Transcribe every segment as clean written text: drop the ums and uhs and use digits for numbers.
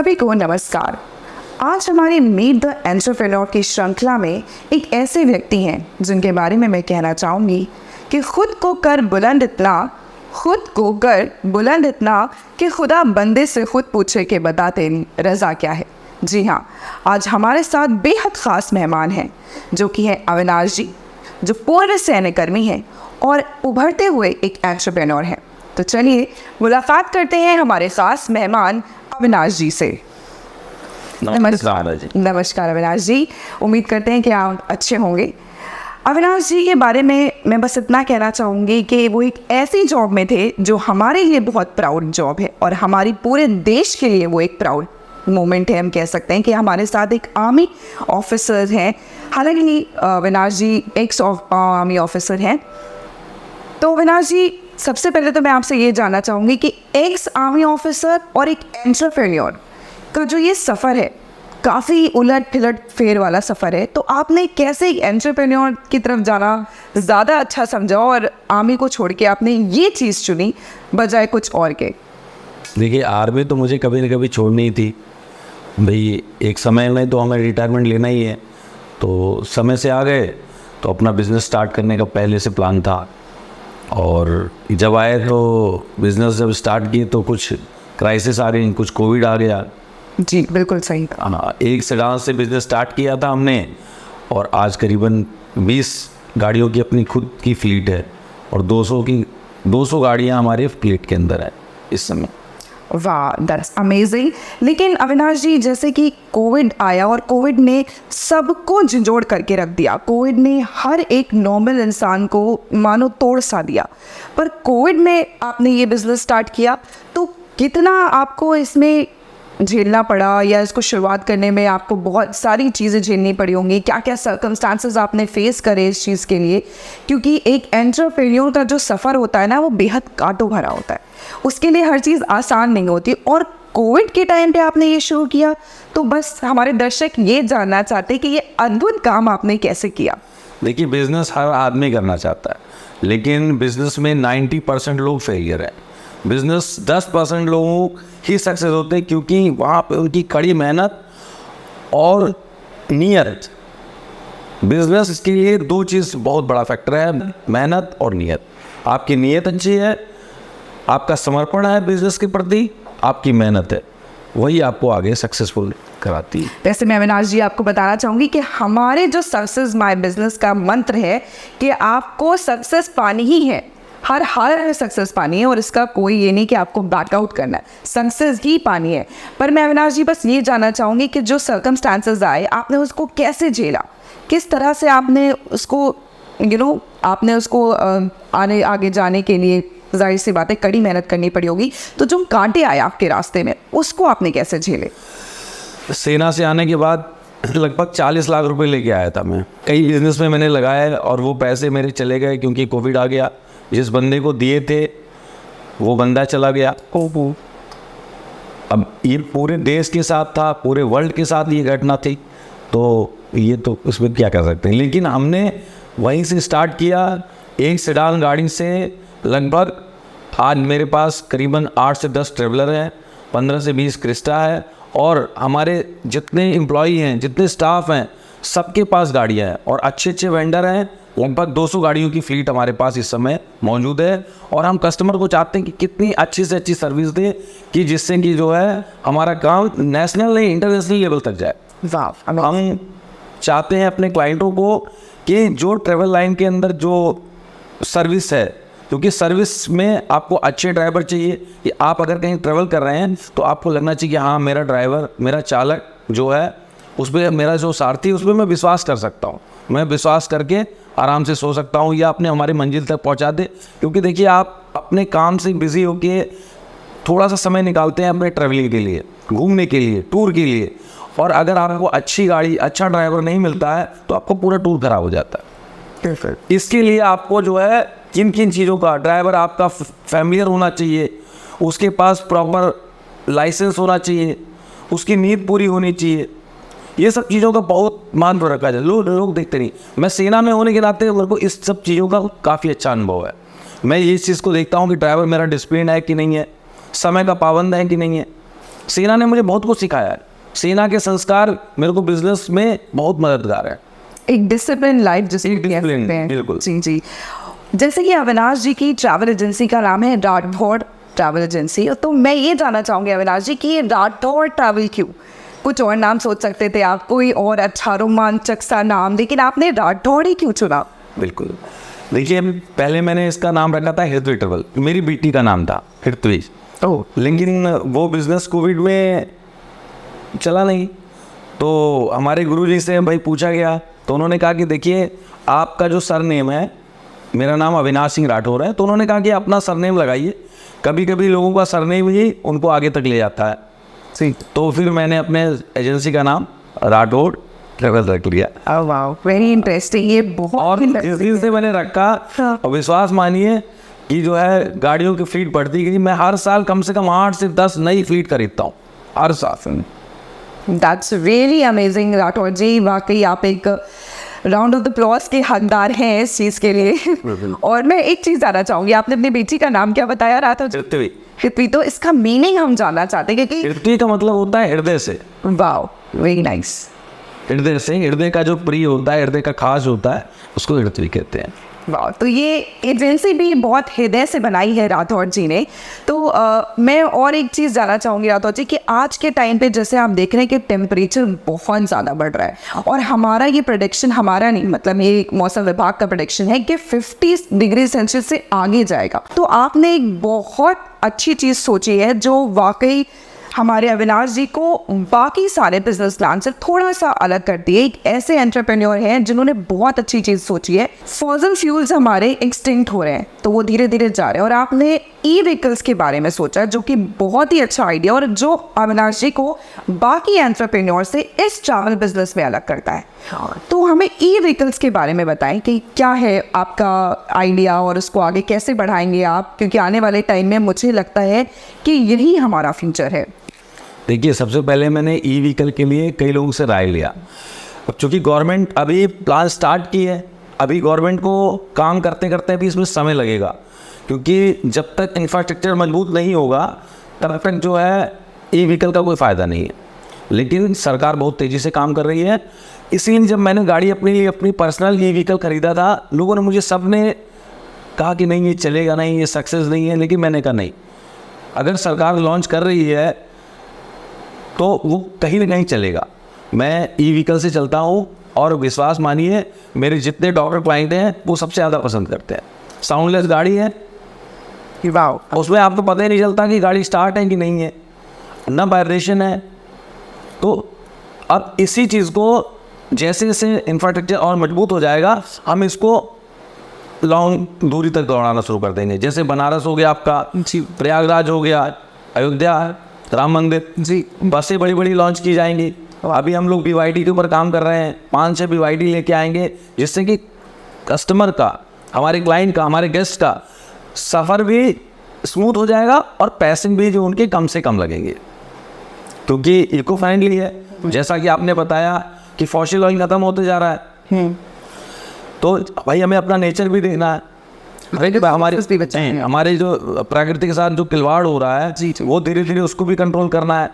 सभी को नमस्कार। आज हमारी मीट द एंटरप्रेन्योर की श्रृंखला में एक ऐसे व्यक्ति हैं जिनके बारे में मैं कहना चाहूँगी कि खुद को कर बुलंद इतना कि खुदा बंदे से खुद पूछे कि बता तेरी रज़ा क्या है। जी हाँ, आज हमारे साथ बेहद ख़ास मेहमान हैं जो कि हैं अविनाश जी, जो पूर्व सैन्यकर्मी हैं और उभरते हुए एक एंटरप्रेन्योर हैं। तो चलिए मुलाकात करते हैं हमारे ख़ास मेहमान अविनाश जी से। नमस्कार अविनाश जी, उम्मीद करते हैं कि आप अच्छे होंगे। अविनाश जी के बारे में मैं बस इतना कहना चाहूँगी कि वो एक ऐसी जॉब में थे जो हमारे लिए बहुत प्राउड जॉब है और हमारी पूरे देश के लिए वो एक प्राउड मोमेंट है। हम कह सकते हैं कि हमारे साथ एक आर्मी ऑफिसर हैं। हालांकि अविनाश जी एक्स आर्मी ऑफिसर हैं। तो अविनाश जी, सबसे पहले तो मैं आपसे ये जानना चाहूँगी कि एक्स आर्मी ऑफिसर और एक एंटरप्रेन्योर का जो ये सफ़र है, काफ़ी उलट फिलट फेर वाला सफ़र है, तो आपने कैसे एक एंटरप्रेन्योर की तरफ जाना ज़्यादा अच्छा समझा और आर्मी को छोड़ के आपने ये चीज़ चुनी बजाय कुछ और के? देखिए, आर्मी तो मुझे कभी न कभी छोड़नी ही थी भाई। एक समय में तो हमें रिटायरमेंट लेना ही है, तो समय से आ गए तो अपना बिज़नेस स्टार्ट करने का पहले से प्लान था। और जब आए तो बिज़नेस जब स्टार्ट किए तो कुछ क्राइसिस आ गई, कुछ कोविड आ गया। जी बिल्कुल सही। हाँ, एक सेडान से बिज़नेस स्टार्ट किया था हमने और आज करीबन 20 गाड़ियों की अपनी खुद की फ्लीट है और 200 गाड़ियाँ हमारे फ्लीट के अंदर है इस समय। वाह, दैट्स अमेजिंग। लेकिन अविनाश जी, जैसे कि कोविड आया और कोविड ने सबको झंझोड़ करके रख दिया। कोविड ने हर एक नॉर्मल इंसान को मानो तोड़ सा दिया। पर कोविड में आपने ये बिज़नेस स्टार्ट किया तो कितना आपको इसमें झेलना पड़ा, या इसको शुरुआत करने में आपको बहुत सारी चीज़ें झेलनी पड़ी होंगी? क्या क्या सर्कमस्टांसेस आपने फेस करे इस चीज़ के लिए? क्योंकि एक एंटरप्रेन्योर का जो सफ़र होता है ना, वो बेहद कांटों भरा होता है। उसके लिए हर चीज़ आसान नहीं होती। और कोविड के टाइम पे आपने ये शुरू किया, तो बस हमारे दर्शक ये जानना चाहते हैं कि ये अद्भुत काम आपने कैसे किया? देखिए, बिज़नेस हर आदमी करना चाहता है, लेकिन बिज़नेस में 90% लोग फेलियर हैं। बिज़नेस 10% लोगों ही सक्सेस होते हैं, क्योंकि वहाँ पे उनकी कड़ी मेहनत और नीयत। बिज़नेस के लिए 2 चीज़ बहुत बड़ा फैक्टर है, मेहनत और नीयत। आपकी नीयत अच्छी है, आपका समर्पण है बिज़नेस के प्रति, आपकी मेहनत है, वही आपको आगे सक्सेसफुल कराती है। वैसे मैं अविनाश जी आपको बताना चाहूँगी कि हमारे जो सक्सेस माय बिज़नेस का मंत्र है कि आपको सक्सेस पानी ही है, हर हाल में सक्सेस पानी है, और इसका कोई ये नहीं कि आपको बैकआउट करना है, सक्सेस ही पानी है। पर मैं अविनाश जी बस ये जानना चाहूँगी कि जो सर्कमस्टांसेस आए, आपने उसको कैसे झेला? किस तरह से आपने उसको आपने उसको आगे जाने के लिए, जाहिर सी बात है कड़ी मेहनत करनी पड़ी होगी, तो जो कांटे आए आपके रास्ते में, उसको आपने कैसे झेले? सेना से आने के बाद लगभग 40 लाख रुपए लेके आया था मैं। कई बिज़नेस में मैंने लगाया और वो पैसे मेरे चले गए क्योंकि कोविड आ गया। जिस बंदे को दिए थे वो बंदा चला गया। अब ये पूरे देश के साथ था, पूरे वर्ल्ड के साथ ये घटना थी, तो ये तो उसमें क्या कर सकते हैं। लेकिन हमने वहीं से स्टार्ट किया, एक सेडान गाड़ी से। लगभग आज मेरे पास करीबन 8 से 10 ट्रेवलर हैं, 15 से 20 क्रिस्टा है, और हमारे जितने एम्प्लॉई हैं, जितने स्टाफ हैं, सबके पास गाड़ियाँ हैं और अच्छे अच्छे वेंडर हैं। लगभग 200 गाड़ियों की फ्लीट हमारे पास इस समय मौजूद है, और हम कस्टमर को चाहते हैं कि कितनी अच्छी से अच्छी सर्विस दें कि जिससे कि जो है हमारा काम नेशनल नहीं इंटरनेशनल लेवल तक जाए। हम चाहते हैं अपने क्लाइंटों को कि जो ट्रैवल लाइन के अंदर जो सर्विस है, क्योंकि सर्विस में आपको अच्छे ड्राइवर चाहिए कि आप अगर कहीं ट्रैवल कर रहे हैं तो आपको लगना चाहिए कि हाँ, मेरा ड्राइवर, मेरा चालक जो है, उस पर मेरा जो सारथी, उस पर मैं विश्वास कर सकता हूँ। मैं विश्वास करके आराम से सो सकता हूँ या अपने हमारी मंजिल तक पहुँचा दे। क्योंकि देखिए, आप अपने काम से बिज़ी होके थोड़ा सा समय निकालते हैं अपने ट्रैवलिंग के लिए, घूमने के लिए, टूर के लिए, और अगर आपको अच्छी गाड़ी, अच्छा ड्राइवर नहीं मिलता है तो आपको पूरा टूर खराब हो जाता है। इसके लिए आपको जो है किन किन चीज़ों का, ड्राइवर आपका फैमिलियर होना चाहिए, उसके पास प्रॉपर लाइसेंस होना चाहिए, उसकी नींद पूरी होनी चाहिए, ये सब चीज़ों का बहुत मान पर रखा जाए। लोग देखते नहीं। मैं सेना में होने के नाते मेरे को इस सब चीज़ों का काफ़ी अच्छा अनुभव है। मैं इस चीज़ को देखता हूँ कि ड्राइवर मेरा डिसिप्लिन है कि नहीं है, समय का पाबंद है कि नहीं है, सेना ने मुझे बहुत कुछ सिखाया है। सेना के संस्कार मेरे को बिजनेस में बहुत मददगार है। एक डिसिप्लिन लाइफ जिसे एक कह discipline, सकते हैं। बिल्कुल। जी जी। जैसे कि अविनाश जी की ट्रैवल एजेंसी का नाम है राठौड़ ट्रैवल एजेंसी, तो मैं ये जानना चाहूँगी अविनाश जी कि ये राठौड़ ट्रैवल क्यों? कुछ और नाम सोच सकते थे आप, कोई और अच्छा रोमांचक सा नाम, लेकिन आपने राठौड़ ही क्यों चुना? बिल्कुल, देखिए पहले मैंने इसका नाम रखा था हृदय ट्रैवल, मेरी बेटी का नाम था हृदय। लेकिन वो बिजनेस कोविड में चला नहीं, तो हमारे गुरुजी से भाई पूछा गया, तो उन्होंने कहा कि देखिए आपका जो सरनेम है, मेरा नाम अविनाश सिंह राठौर है, तो उन्होंने कहा कि अपना सरनेम लगाइए, कभी कभी लोगों का सरनेम ही उनको आगे तक ले जाता है। तो फिर मैंने अपने एजेंसी का नाम राठौड़ ट्रैवल रख लिया। वाह, वेरी इंटरेस्टिंग। ये बहुत और इस दिन से मैंने रखा, और विश्वास मानिए कि जो है गाड़ियों की फ्लीट बढ़ती गई। मैं हर साल कम से कम 8 से 10 नई फ्लीट खरीदता हूँ हर साल। दैट्स रियली अमेजिंग राठौर जी, वाकई आप एक राउंड ऑफ द अप्लॉज के हकदार हैं इस चीज़ के लिए। और मैं एक चीज़ जानना चाहूँगी, आपने अपनी बेटी का नाम क्या बताया राठौर जी? पृथ्वी। पृथ्वी, तो इसका मीनिंग हम जानना चाहते हैं क्योंकि पृथ्वी का मतलब होता है हृदय से। वाह, वेरी नाइस। हृदय से, हृदय का जो प्रिय होता है, हृदय का खास होता है, उसको हृदय कहते हैं। वाह, तो ये एजेंसी भी बहुत हृदय से बनाई है राठौर जी ने। तो मैं और एक चीज़ जानना चाहूँगी राठौर जी कि आज के टाइम पे जैसे आप देख रहे हैं कि टेम्परेचर बहुत ज़्यादा बढ़ रहा है, और हमारा ये प्रेडिक्शन, हमारा नहीं मतलब ये मौसम विभाग का प्रेडिक्शन है कि 50 डिग्री सेल्सियस से आगे जाएगा। तो आपने एक बहुत अच्छी चीज़ सोची है जो वाकई हमारे अविनाश जी को बाकी सारे बिजनेस प्लान से थोड़ा सा अलग करती है। एक ऐसे एंटरप्रेन्योर हैं जिन्होंने बहुत अच्छी चीज़ सोची है। फॉसिल फ्यूल्स हमारे एक्सटिंक्ट हो रहे हैं, तो वो धीरे धीरे जा रहे हैं, और आपने ई व्हीकल्स के बारे में सोचा जो कि बहुत ही अच्छा आइडिया, और जो अविनाश जी को बाकी एंटरप्रेन्योर से इस ट्रैवल बिजनेस में अलग करता है। तो हमें ई व्हीकल्स के बारे में बताएं कि क्या है आपका आइडिया और उसको आगे कैसे बढ़ाएंगे आप, क्योंकि आने वाले टाइम में मुझे लगता है कि यही हमारा फ्यूचर है। देखिए, सबसे पहले मैंने ई व्हीकल के लिए कई लोगों से राय लिया। अब चूँकि गवर्नमेंट अभी प्लान स्टार्ट की है, अभी गवर्नमेंट को काम करते करते भी इसमें समय लगेगा, क्योंकि जब तक इंफ्रास्ट्रक्चर मजबूत नहीं होगा तब तक जो है ई व्हीकल का कोई फ़ायदा नहीं है। लेकिन सरकार बहुत तेज़ी से काम कर रही है। इसीलिए जब मैंने गाड़ी अपने लिए अपनी पर्सनल ई व्हीकल ख़रीदा था, लोगों ने मुझे सब ने कहा कि नहीं ये चलेगा नहीं, ये सक्सेस नहीं है। लेकिन मैंने कहा नहीं, अगर सरकार लॉन्च कर रही है तो वो कहीं ना कहीं चलेगा। मैं ई व्हीकल से चलता हूँ, और विश्वास मानिए मेरे जितने डॉक्टर क्लाइंट हैं वो सबसे ज़्यादा पसंद करते हैं। साउंडलेस गाड़ी है, वाह, उसमें आपको पता ही नहीं चलता कि गाड़ी स्टार्ट है कि नहीं है, ना वाइब्रेशन है। तो अब इसी चीज़ को जैसे जैसे इंफ्रास्ट्रक्चर और मजबूत हो जाएगा, हम इसको लॉन्ग दूरी तक दौड़ाना शुरू कर देंगे। जैसे बनारस हो गया आपका, प्रयागराज हो गया, अयोध्या, राम मंदिर जी, बसें बड़ी बड़ी लॉन्च की जाएंगी। अभी हम लोग BYD के ऊपर काम कर रहे हैं, 5-6 BYD लेके आएंगे, जिससे कि कस्टमर का, हमारे क्लाइंट का, हमारे गेस्ट का सफ़र भी स्मूथ हो जाएगा, और पैसे भी जो उनके कम से कम लगेंगे, क्योंकि इको फ्रेंडली है। जैसा कि आपने बताया कि फॉसिल ऑयल ख़त्म होते जा रहा है, तो भाई हमें अपना नेचर भी देखना है। हमारे जो प्रकृति के साथ जो खिलवाड़ हो रहा है वो धीरे धीरे उसको भी कंट्रोल करना है।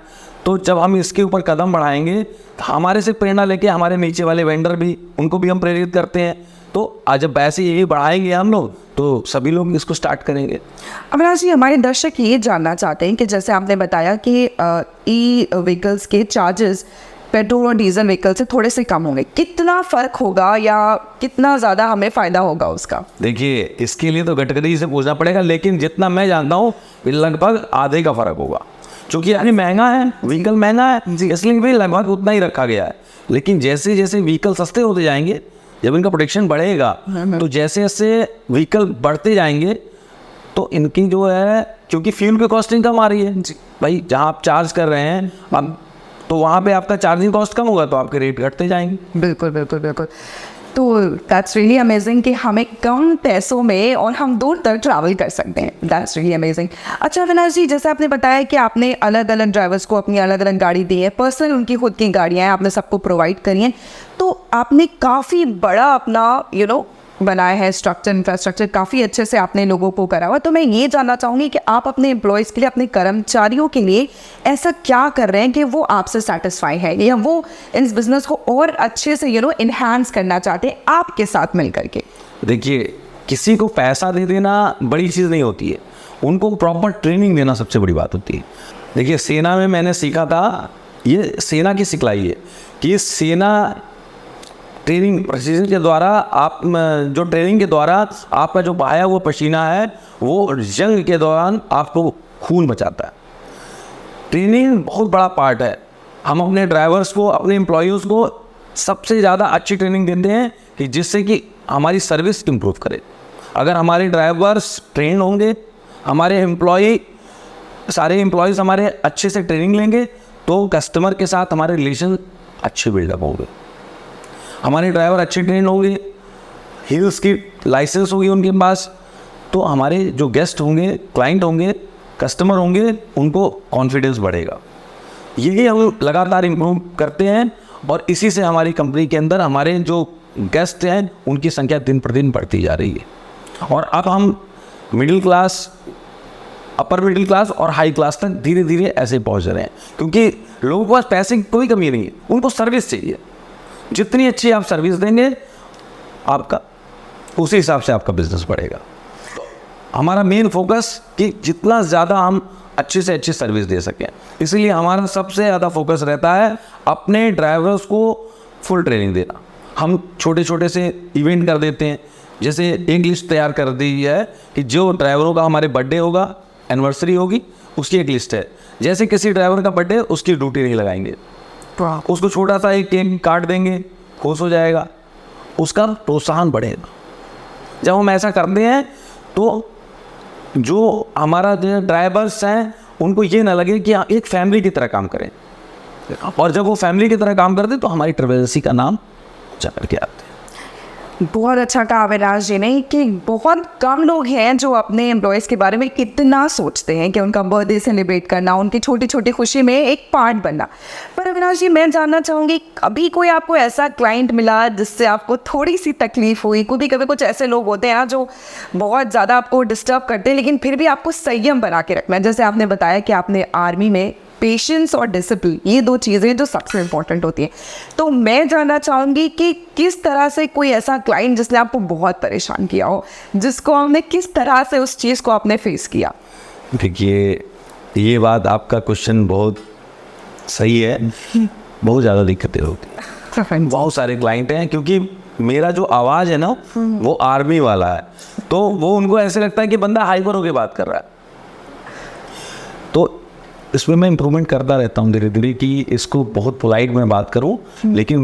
तो जब हम इसके ऊपर कदम बढ़ाएंगे तो हमारे से प्रेरणा लेके हमारे नीचे वाले वेंडर भी, उनको भी हम प्रेरित करते हैं। तो आज जब ऐसे ये बढ़ाएंगे हम लोग, तो सभी लोग इसको स्टार्ट करेंगे। अविनाश जी, हमारे दर्शक ये जानना चाहते हैं कि जैसे आपने बताया कि ई व्हीकल्स के चार्जेस पेट्रोल और डीजल व्हीकल से थोड़े से कम होंगे, कितना फ़र्क होगा या कितना ज़्यादा हमें फ़ायदा होगा उसका? देखिए, इसके लिए तो गडकरी से पूछना पड़ेगा, लेकिन जितना मैं जानता हूँ लगभग आधे का फ़र्क होगा। क्योंकि यानी महंगा है, व्हीकल महंगा है, इसलिए भी लगभग उतना ही रखा गया है। लेकिन जैसे जैसे व्हीकल सस्ते होते जाएंगे, जब इनका प्रोडक्शन बढ़ेगा, तो जैसे जैसे व्हीकल बढ़ते जाएंगे तो इनकी जो है, क्योंकि फ्यूल की कॉस्टिंग कम आ रही है भाई, जहाँ आप चार्ज कर रहे हैं अब, तो वहाँ पे आपका चार्जिंग कॉस्ट कम होगा, तो आपके रेट घटते जाएंगे। बिल्कुल बिल्कुल बिल्कुल। तो दैट्स रियली अमेजिंग कि हमें कम पैसों में और हम दूर तक ट्रैवल कर सकते हैं। That's really amazing. अच्छा अविनाश जी, जैसे आपने बताया कि आपने अलग अलग ड्राइवर्स को अपनी अलग अलग गाड़ी दी है, पर्सनल उनकी खुद की गाड़ियाँ हैं, आपने सबको प्रोवाइड करी हैं, तो आपने काफ़ी बड़ा अपना बनाया है, स्ट्रक्चर इंफ्रास्ट्रक्चर काफ़ी अच्छे से आपने लोगों को करा हुआ। तो मैं ये जानना चाहूँगी कि आप अपने एम्प्लॉयज़ के लिए, अपने कर्मचारियों के लिए ऐसा क्या कर रहे हैं कि वो आपसे सेटिस्फाई है या वो इस बिज़नेस को और अच्छे से इन्हांस करना चाहते हैं आपके साथ मिल करके? देखिए, किसी को पैसा दे देना बड़ी चीज़ नहीं होती है, उनको प्रॉपर ट्रेनिंग देना सबसे बड़ी बात होती है। देखिए, सेना में मैंने सीखा था, ये सेना की सिखलाई है कि सेना ट्रेनिंग प्रोसीजर के द्वारा आप जो ट्रेनिंग के द्वारा आपका जो बहाया हुआ पसीना है वो जंग के दौरान आपको खून बचाता है। ट्रेनिंग बहुत बड़ा पार्ट है। हम अपने ड्राइवर्स को, अपने एम्प्लॉयज़ को सबसे ज़्यादा अच्छी ट्रेनिंग देते हैं कि जिससे कि हमारी सर्विस इम्प्रूव करे। अगर हमारे ड्राइवर्स ट्रेन होंगे, हमारे सारे एम्प्लॉयज़ हमारे अच्छे से ट्रेनिंग लेंगे तो कस्टमर के साथ हमारे रिलेशन अच्छे बिल्डअप होंगे। हमारे ड्राइवर अच्छे ट्रेन होंगे, हिल्स की लाइसेंस होगी उनके पास, तो हमारे जो गेस्ट होंगे, क्लाइंट होंगे, कस्टमर होंगे, उनको कॉन्फिडेंस बढ़ेगा। यही हम लगातार इम्प्रूव करते हैं और इसी से हमारी कंपनी के अंदर हमारे जो गेस्ट हैं उनकी संख्या दिन प्रतिदिन बढ़ती जा रही है। और अब हम middle class, upper middle class और हाई क्लास तक धीरे धीरे ऐसे पहुंच रहे हैं, क्योंकि लोगों के पास पैसे की कोई कमी नहीं है, उनको सर्विस चाहिए। जितनी अच्छी आप सर्विस देंगे आपका, उसी हिसाब से आपका बिजनेस बढ़ेगा। तो हमारा मेन फोकस कि जितना ज़्यादा हम अच्छे से अच्छी सर्विस दे सकें, इसलिए हमारा सबसे ज़्यादा फोकस रहता है अपने ड्राइवर्स को फुल ट्रेनिंग देना। हम छोटे छोटे से इवेंट कर देते हैं, जैसे एक लिस्ट तैयार कर दी है कि जो ड्राइवरों का हमारे बर्थडे होगा, एनिवर्सरी होगी, उसकी एक लिस्ट है। जैसे किसी ड्राइवर का बर्थडे, उसकी ड्यूटी नहीं लगाएंगे, उसको छोटा सा एक केक काट देंगे, खुश हो जाएगा, उसका प्रोत्साहन बढ़ेगा। जब हम ऐसा करते हैं तो जो हमारा ड्राइवर्स हैं उनको ये ना लगे कि एक फैमिली की तरह काम करें, और जब वो फैमिली की तरह काम करते तो हमारी ट्रैवल एजेंसी का नाम ऊंचा करके आते हैं। बहुत अच्छा कहा अविनाश जी ने कि बहुत कम लोग हैं जो अपने एम्प्लॉयज़ के बारे में इतना सोचते हैं कि उनका बर्थडे सेलिब्रेट करना, उनकी छोटी छोटी खुशी में एक पार्ट बनना। पर अविनाश जी, मैं जानना चाहूँगी, कभी कोई आपको ऐसा क्लाइंट मिला जिससे आपको थोड़ी सी तकलीफ हुई? कभी कभी कुछ ऐसे लोग होते हैं ना जो बहुत ज़्यादा आपको डिस्टर्ब करते हैं, लेकिन फिर भी आपको संयम बना के रखना है। जैसे आपने बताया कि आपने आर्मी में पेशेंस और डिसिप्लिन, ये दो चीज़ें जो सबसे इम्पोर्टेंट होती हैं। तो मैं जानना चाहूँगी कि किस तरह से कोई ऐसा क्लाइंट जिसने आपको बहुत परेशान किया हो, जिसको आपने किस तरह से उस चीज़ को आपने फेस किया? देखिए, ये बात, आपका क्वेश्चन बहुत सही है। बहुत ज़्यादा दिक्कतें होती हैं, बहुत सारे क्लाइंट हैं, क्योंकि मेरा जो आवाज़ है ना वो आर्मी वाला है, तो वो उनको ऐसे लगता है कि बंदा हाइपर होकर बात कर रहा है। तो इसमें मैं इम्प्रूवमेंट करता रहता हूँ धीरे धीरे कि इसको बहुत पोलाइट में बात करूँ, लेकिन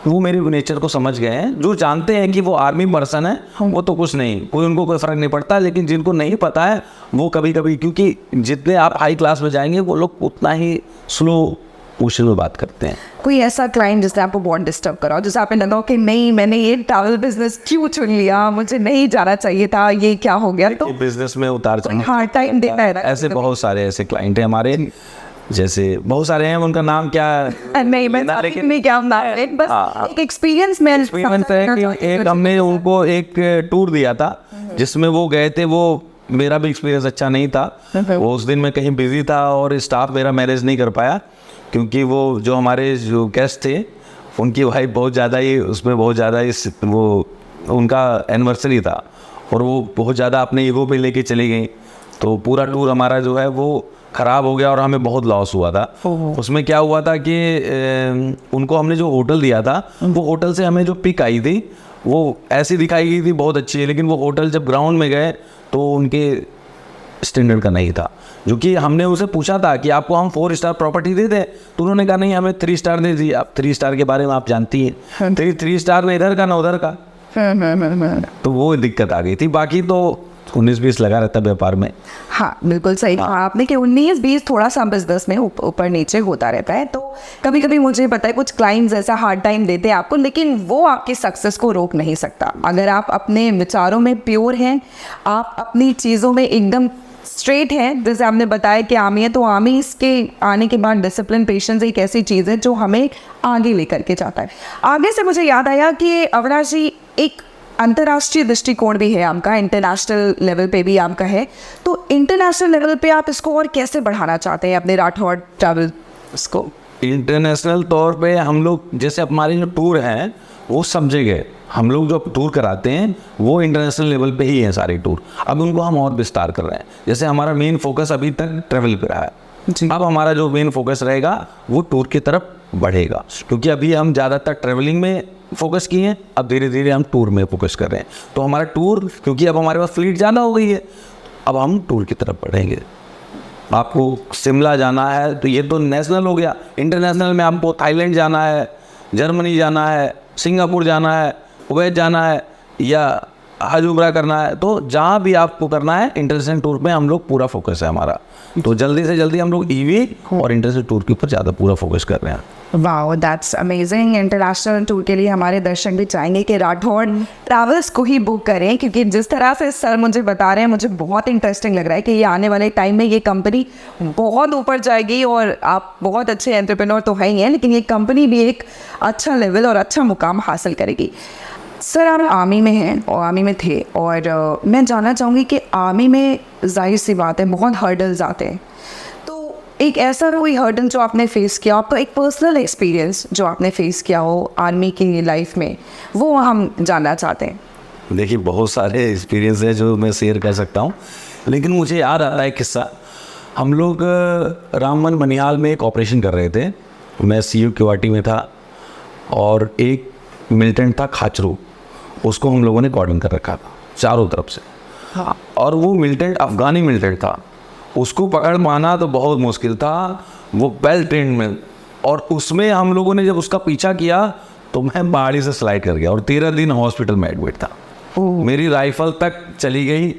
वो मेरे नेचर को समझ गए हैं। जो जानते हैं कि वो आर्मी पर्सन है वो तो कुछ नहीं, उनको कोई फ़र्क नहीं पड़ता, लेकिन जिनको नहीं पता है वो कभी कभी, क्योंकि जितने आप हाई क्लास में जाएंगे वो लोग उतना ही स्लो मोशन में बात करते हैं। कोई ऐसा क्लाइंट जिसने आपको बहुत डिस्टर्ब करा हो, जिससे आपने लगा हो कि नहीं, मैंने ये ट्रैवल बिजनेस क्यों चुन लिया, मुझे नहीं जाना चाहिए था, ये क्या हो गया? तो बिजनेस में उतार चढ़ाव, हार्ड टाइम देना है ना। ऐसे बहुत सारे ऐसे क्लाइंट हैं हमारे, जैसे बहुत सारे हैं, उनका नाम क्या नहीं, मैं नहीं क्या नाम, बस एक एक्सपीरियंस में है कि एक हमने उनको एक टूर दिया था जिसमें वो गए थे। वो मेरा भी एक्सपीरियंस अच्छा नहीं था, वो उस दिन मैं कहीं बिजी था और स्टाफ मेरा मैनेज नहीं कर पाया, क्योंकि वो जो हमारे जो गेस्ट थे उनकी वाइफ बहुत ज़्यादा ही उसमें बहुत ज़्यादा वो उनका एनिवर्सरी था और वो बहुत ज़्यादा अपने ईगो पे लेके चली गई, तो पूरा टूर हमारा जो है वो ख़राब हो गया और हमें बहुत लॉस हुआ था। उसमें क्या हुआ था कि उनको हमने जो होटल दिया था, वो होटल से हमें जो पिक आई थी वो ऐसी दिखाई गई थी बहुत अच्छी है, लेकिन वो होटल जब ग्राउंड में गए तो उनके स्टैंडर्ड का नहीं था। जो कि हमने उसे पूछा था कि आपको हम 4 स्टार प्रॉपर्टी दे दें, तो उन्होंने कहा नहीं, हमें 3 स्टार दे दी। आप 3 स्टार के बारे में आप जानती हैं, 3 स्टार ना इधर का ना उधर का, तो वो दिक्कत आ गई थी। बाकी तो 19-20 लगा रहता व्यापार में। हाँ, बिल्कुल सही कहा आपने कि 19-20 थोड़ा सा बिजनेस में ऊपर नीचे होता रहता है। तो कभी कभी मुझे पता है कुछ क्लाइंट्स ऐसा हार्ड टाइम देते हैं आपको, लेकिन वो आपकी सक्सेस को रोक नहीं सकता। अगर आप अपने विचारों में प्योर हैं, आप अपनी चीज़ों में एकदम स्ट्रेट है, जैसे आपने बताया कि आर्मी है, तो आर्मी इसके आने के बाद डिसिप्लिन, पेशेंस एक ऐसी चीज़ है जो हमें आगे लेकर के जाता है। आगे से मुझे याद आया कि अविनाश जी, एक अंतर्राष्ट्रीय दृष्टिकोण भी है आपका, इंटरनेशनल लेवल पे भी आपका है, तो इंटरनेशनल लेवल पे आप इसको और कैसे बढ़ाना चाहते हैं अपने राठौड़ ट्रैवल्स को? इंटरनेशनल तौर पे हम लोग जैसे हमारे जो टूर हैं वो सब जगह हम लोग जो टूर कराते हैं वो इंटरनेशनल लेवल पे ही हैं सारे टूर। अब उनको हम और विस्तार कर रहे हैं। जैसे हमारा मेन फोकस अभी तक ट्रैवल पे रहा है, अब हमारा जो मेन फोकस रहेगा वो टूर की तरफ बढ़ेगा, क्योंकि अभी हम ज़्यादातर ट्रैवलिंग में फोकस किए हैं, अब धीरे धीरे हम टूर में फोकस कर रहे हैं। तो हमारा टूर, क्योंकि अब हमारे पास फ्लीट ज़्यादा हो गई है, अब हम टूर की तरफ बढ़ेंगे। आपको शिमला जाना है तो ये तो नेशनल हो गया, इंटरनेशनल में आपको थाईलैंड जाना है, जर्मनी जाना है, सिंगापुर जाना है, कुवैत जाना है या हज उम्रा करना है, तो जहाँ भी आपको करना है इंटरनेशनल टूर में हम लोग पूरा फोकस है हमारा। तो जल्दी से जल्दी हम लोग ईवी और इंटरनेशनल टूर के ऊपर ज़्यादा पूरा फोकस कर रहे हैं। Wow, that's amazing. International tour के लिए हमारे दर्शक भी चाहेंगे कि राठौड़ ट्रैवल्स को ही बुक करें, क्योंकि जिस तरह से सर मुझे बता रहे हैं मुझे बहुत इंटरेस्टिंग लग रहा है कि ये आने वाले टाइम में ये कंपनी बहुत ऊपर जाएगी। और आप बहुत अच्छे एंटरप्रेन्योर तो हैं ही हैं, लेकिन ये कंपनी भी एक अच्छा लेवल और अच्छा मुकाम हासिल करेगी। सर, आप आर्मी में हैं और आर्मी में थे, और मैं जानना चाहूँगी कि आर्मी में जाहिर सी बात है बहुत हर्डल्स आते हैं, तो एक ऐसा कोई हर्डल जो आपने फेस किया, आपका एक पर्सनल एक्सपीरियंस जो आपने फेस किया हो आर्मी की लाइफ में, वो हम जानना चाहते हैं। देखिए, बहुत सारे एक्सपीरियंस है जो मैं शेयर कर सकता हूँ, लेकिन मुझे याद आ रहा है किस्सा। हम लोग रामबन बनिहाल में एक ऑपरेशन कर रहे थे, मैं CU क्वार्टी में था और एक मिलिटेंट था खाचरू, उसको हम लोगों ने कॉर्डन कर रखा था चारों तरफ से। हाँ। और वो मिलिटेंट अफ़गानी मिलिटेंट था, उसको पकड़ पाना तो बहुत मुश्किल था, वो वेल ट्रेंड में। और उसमें हम लोगों ने जब उसका पीछा किया तो मैं पहाड़ी से स्लाइड कर गया और 13 दिन हॉस्पिटल में एडमिट था। मेरी राइफल तक चली गई,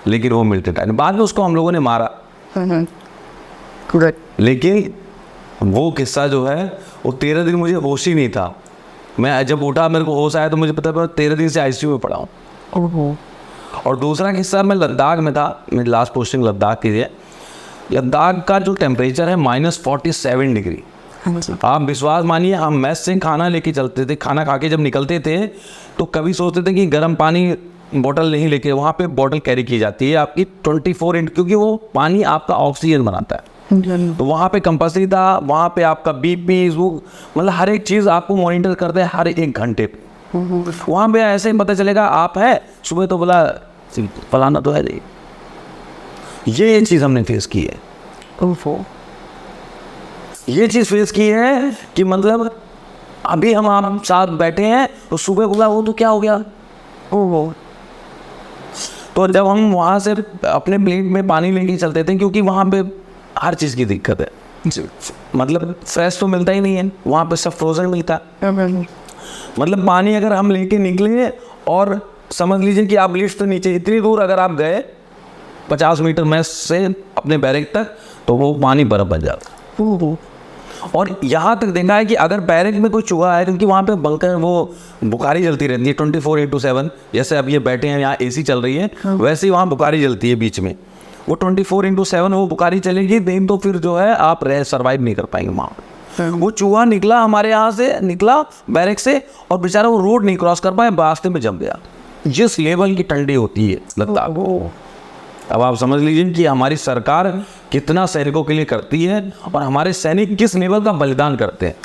लेकिन वो मिलिटेंट आया। बाद में उसको हम लोगों ने मारा, लेकिन वो किस्सा जो है वो 13 दिन मुझे होश ही नहीं था। मैं जब उठा मेरे को होश आया तो मुझे पता 13 दिन से ICU में पड़ा हूँ। और दूसरा किस्सा, मैं लद्दाख में था, मेरी लास्ट पोस्टिंग लद्दाख की है। लद्दाख का जो टेम्परेचर है -47 डिग्री। आप विश्वास मानिए, हम मेस से खाना लेके चलते थे, खाना खा के जब निकलते थे तो कभी सोचते थे कि गर्म पानी बोतल नहीं लेके, वहाँ पे बोतल कैरी की जाती है आपकी 24 क्योंकि वो पानी आपका ऑक्सीजन बनाता है। तो वहाँ पे कंपल्सरी था, वहाँ पे आपका BP, वो मतलब हर एक चीज़ आपको मॉनिटर करते हैं हर 1 घंटे पे। वहाँ पे ऐसे ही पता चलेगा आप है, सुबह तो बोला फलाना तो है नहीं। ये चीज़ हमने फेस की है। ये चीज़ फेस की है कि मतलब अभी हम आप साथ बैठे हैं तो सुबह बोला वो तो क्या हो गया। तो जब हम वहाँ से अपने प्लेट में पानी लेके चलते थे, क्योंकि वहाँ पे हर चीज़ की दिक्कत है, मतलब फ्रेश तो मिलता ही नहीं है, वहाँ पे सब फ्रोजन मिलता है। मतलब पानी अगर हम लेके निकले और समझ लीजिए कि आप लिफ्ट से नीचे इतनी दूर अगर आप गए 50 मीटर मेस से अपने बैरक तक, तो वो पानी बर्फ बन जाता। और यहाँ तक देखा है कि अगर बैरक में कोई चूहा है, क्योंकि वहाँ पे बंकर वो बुखारी जलती रहती है 24/7, जैसे अब ये बैठे हैं यहाँ AC चल रही है, वैसे ही वहाँ बुखारी जलती है बीच में, वो 24/7 वो बुखारी चलेगी, दिन तो फिर जो है आप सर्वाइव नहीं कर पाएंगे वहाँ। वो चूहा निकला हमारे यहाँ से, निकला बैरक से, और बेचारा वो रोड नहीं क्रॉस कर पाए, रास्ते में जम गया। जिस लेवल की ठंडी होती है लद्दाख, अब आप समझ लीजिए कि हमारी सरकार कितना सैनिकों के लिए करती है और हमारे सैनिक किस लेवल का बलिदान करते हैं।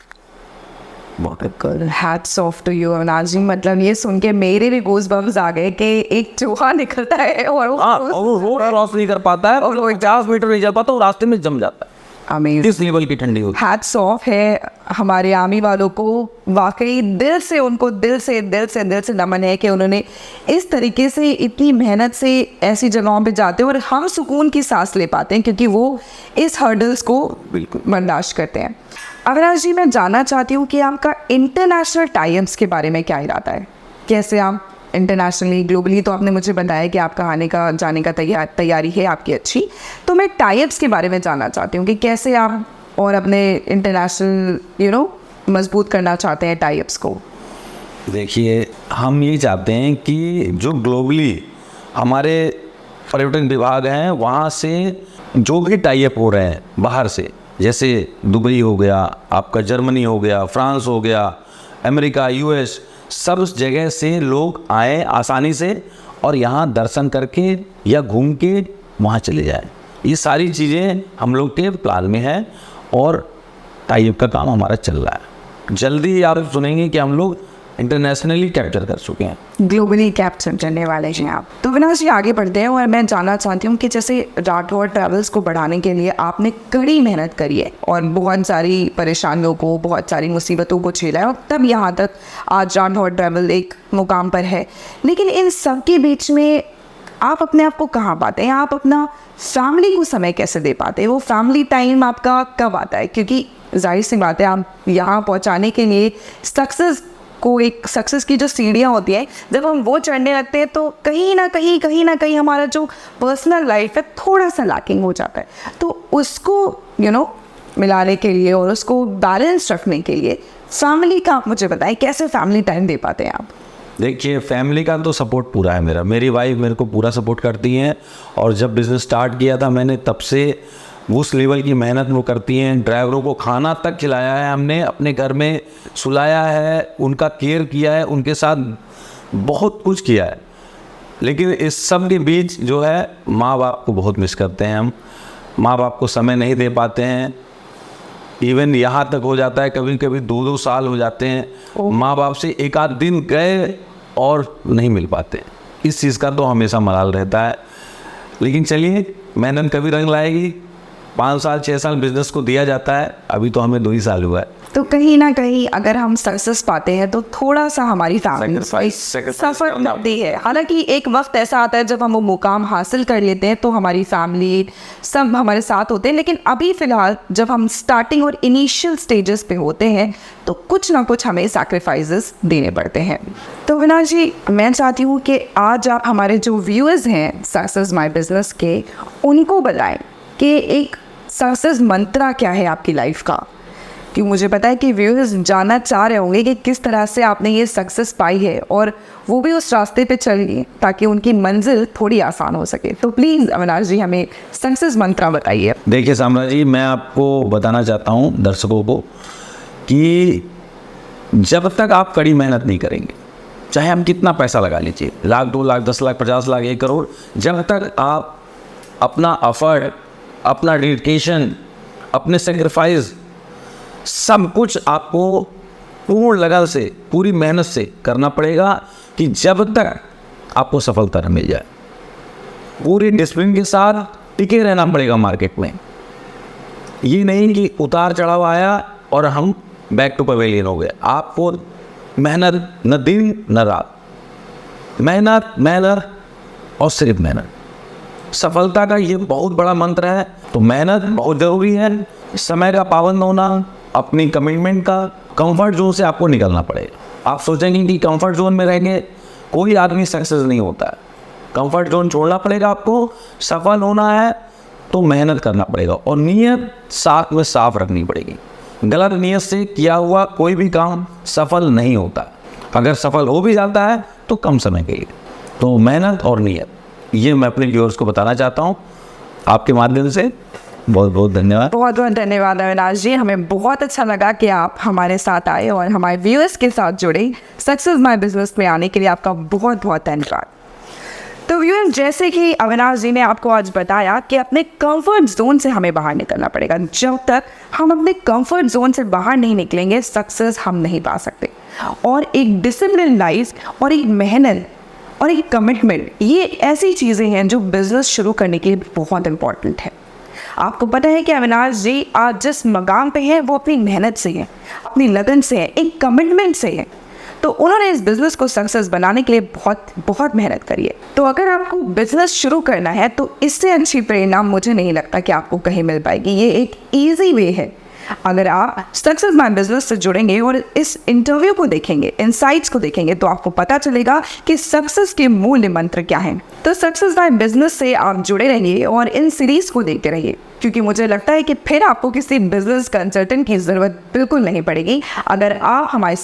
Hats off to you Avinash ji. मतलब ये सुन के मेरे भी गूज़ बम्स आ गए कि एक चूहा निकलता है और वो रोड क्रॉस नहीं कर पाता है, और 50 मीटर नहीं चल पाता, वो रास्ते में जम जाता है। अमेजिंग। किस लेवल की ठंडी होती है। हैट्स ऑफ है हमारे आर्मी वालों को, वाकई दिल से उनको दिल से नमन है कि उन्होंने इस तरीके से इतनी मेहनत से ऐसी जगहों पे जाते हैं और हम सुकून की सांस ले पाते हैं, क्योंकि वो इस हर्डल्स को बिल्कुल बर्दाश्त करते हैं। अविनाश जी, मैं जानना चाहती हूँ कि आपका इंटरनेशनल टाइम्स के बारे में क्या इरादा है, कैसे आप इंटरनेशनली ग्लोबली, तो आपने मुझे बताया कि आपका आने का जाने का तैयारी है आपकी अच्छी, तो मैं टाइप्स के बारे में जानना चाहती हूँ कि कैसे आप और अपने इंटरनेशनल मजबूत करना चाहते हैं टाइप्स को। देखिए, हम ये चाहते हैं कि जो ग्लोबली हमारे पर्यटन विभाग हैं वहाँ से जो भी टाइप हो रहे हैं बाहर से, जैसे दुबई हो गया, आपका जर्मनी हो गया, फ्रांस हो गया, अमेरिका, US, सब उस जगह से लोग आए आसानी से और यहाँ दर्शन करके या घूम के वहाँ चले जाए। ये सारी चीज़ें हम लोग के प्लान में है और टाई अप का काम हमारा चल रहा है। जल्दी ही आप सुनेंगे कि हम लोग इंटरनेशनली कैप्चर कर चुके हैं, ग्लोबली कैप्चर करने वाले हैं आप। तो अविनाश जी आगे बढ़ते हैं और मैं जानना चाहती हूँ कि जैसे राठौर ट्रैवल्स को बढ़ाने के लिए आपने कड़ी मेहनत करी है और बहुत सारी परेशानियों को, बहुत सारी मुसीबतों को झेला है और तब यहाँ तक आज राठौर ट्रैवल एक मुकाम पर है। लेकिन इन सब के बीच में आप अपने आप को कहाँ पाते हैं? आप अपना फैमिली को समय कैसे दे पाते हैं? वो फैमिली टाइम आपका कब आता है? क्योंकि जाहिर सी बात है, आप यहाँ पहुँचाने के लिए सक्सेस की जो सीढ़ियाँ होती हैं, जब हम वो चढ़ने लगते हैं तो कहीं ना कहीं हमारा जो पर्सनल लाइफ है थोड़ा सा लैकिंग हो जाता है। तो उसको मिलाने के लिए और उसको बैलेंस रखने के लिए फैमिली का आप मुझे बताएं, कैसे फैमिली टाइम दे पाते हैं आप? देखिए, फैमिली का तो सपोर्ट पूरा है मेरा। मेरी वाइफ मेरे को पूरा सपोर्ट करती हैं और जब बिज़नेस स्टार्ट किया था मैंने, तब से उस लेवल की मेहनत वो करती हैं। ड्राइवरों को खाना तक खिलाया है हमने, अपने घर में सुलाया है, उनका केयर किया है, उनके साथ बहुत कुछ किया है। लेकिन इस सब के बीच जो है, माँ बाप को बहुत मिस करते हैं हम। माँ बाप को समय नहीं दे पाते हैं। इवन यहाँ तक हो जाता है कभी कभी 2-2 साल हो जाते हैं माँ बाप से एक आध दिन गए और नहीं मिल पाते। इस चीज़ का तो हमेशा मलाल रहता है। लेकिन चलिए, मेहनत कभी रंग लाएगी। 5 साल 6 साल बिजनेस को दिया जाता है, अभी तो हमें 2 ही साल हुआ है। तो कहीं ना कहीं अगर हम सक्सेस पाते हैं तो थोड़ा सा हमारी फैमिली सफ़र करती है। हालांकि एक वक्त ऐसा आता है जब हम वो मुकाम हासिल कर लेते हैं तो हमारी फैमिली सब हमारे साथ होते हैं। लेकिन अभी फ़िलहाल जब हम स्टार्टिंग और इनिशियल स्टेजेस पे होते हैं तो कुछ ना कुछ हमें सैक्रिफाइसेस देने पड़ते हैं। तो अविनाश जी, मैं चाहती हूँ कि आज आप हमारे जो व्यूअर्स हैं सक्सेस माई बिजनेस के, उनको बताएं कि एक सक्सेस मंत्रा क्या है आपकी लाइफ का। क्योंकि मुझे पता है कि व्यूअर्स जानना चाह रहे होंगे कि किस तरह से आपने ये सक्सेस पाई है और वो भी उस रास्ते पे चल गए ताकि उनकी मंजिल थोड़ी आसान हो सके। तो प्लीज़ अविनाश जी हमें सक्सेस मंत्रा बताइए। देखिए सामरा जी, मैं आपको बताना चाहता हूँ दर्शकों को कि जब तक आप कड़ी मेहनत नहीं करेंगे, चाहे हम कितना पैसा लगा लीजिए, 1 लाख 2 लाख 10 लाख 50 लाख 1 करोड़, जब तक आप अपना एफर्ट, अपना डेडिकेशन, अपने सेक्रीफाइस सब कुछ आपको पूर्ण लगन से, पूरी मेहनत से करना पड़ेगा कि जब तक आपको सफलता न मिल जाए। पूरी डिसिप्लिन के साथ टिके रहना पड़ेगा मार्केट में। ये नहीं कि उतार चढ़ाव आया और हम बैक टू पवेलियन हो गए। आपको मेहनत, न दिन न रात, मेहनत मेहनत और सिर्फ मेहनत। सफलता का ये बहुत बड़ा मंत्र है। तो मेहनत बहुत ज़रूरी है, समय का पाबंद होना, अपनी कमिटमेंट का, कंफर्ट जोन से आपको निकलना पड़ेगा। आप सोचेंगे कि कंफर्ट जोन में रहेंगे कोई आदमी सक्सेस नहीं होता है। कंफर्ट जोन छोड़ना पड़ेगा आपको। सफल होना है तो मेहनत करना पड़ेगा और नीयत साथ में साफ रखनी पड़ेगी। गलत नीयत से किया हुआ कोई भी काम सफल नहीं होता। अगर सफल हो भी जाता है तो कम समय के लिए। तो मेहनत और नीयत, ये मैं अपने व्यूअर्स को बताना चाहता हूँ आपके माध्यम से। बहुत बहुत धन्यवाद। बहुत बहुत धन्यवाद अविनाश जी, हमें बहुत अच्छा लगा कि आप हमारे साथ आए और हमारे व्यूअर्स के साथ जुड़े। सक्सेस माय बिजनेस में आने के लिए आपका बहुत बहुत धन्यवाद। तो व्यूअर्स, जैसे कि अविनाश जी ने आपको आज बताया कि अपने कंफर्ट जोन से हमें बाहर निकलना पड़ेगा। जब तक हम अपने कंफर्ट जोन से बाहर नहीं निकलेंगे, सक्सेस हम नहीं पा सकते। और एक डिसिप्लिन लाइफ और एक मेहनत और एक कमिटमेंट, ये ऐसी चीज़ें हैं जो बिज़नेस शुरू करने के लिए बहुत इंपॉर्टेंट है। आपको पता है कि अविनाश जी आज जिस मकाम पे हैं वो अपनी मेहनत से है, अपनी लगन से है, एक कमिटमेंट से है। तो उन्होंने इस बिज़नेस को सक्सेस बनाने के लिए बहुत बहुत मेहनत करी है। तो अगर आपको बिज़नेस शुरू करना है तो इससे अच्छी प्रेरणा मुझे नहीं लगता कि आपको कहीं मिल पाएगी। ये एक ईजी वे है। अगर आप सक्सेस माय बिजनेस से जुड़ेंगे और इस इंटरव्यू को देखेंगे, इनसाइट्स को देखेंगे, तो आपको पता चलेगा कि सक्सेस के मूल मंत्र क्या हैं। तो सक्सेस माय बिजनेस से आप जुड़े रहिए और इन सीरीज़ को देखते रहिए, क्योंकि मुझे लगता है कि फिर आपको किसी बिजनेस कंसल्टेंट की ज़रूरत बिल्कुल नहीं पड़ेगी अगर आप हमारे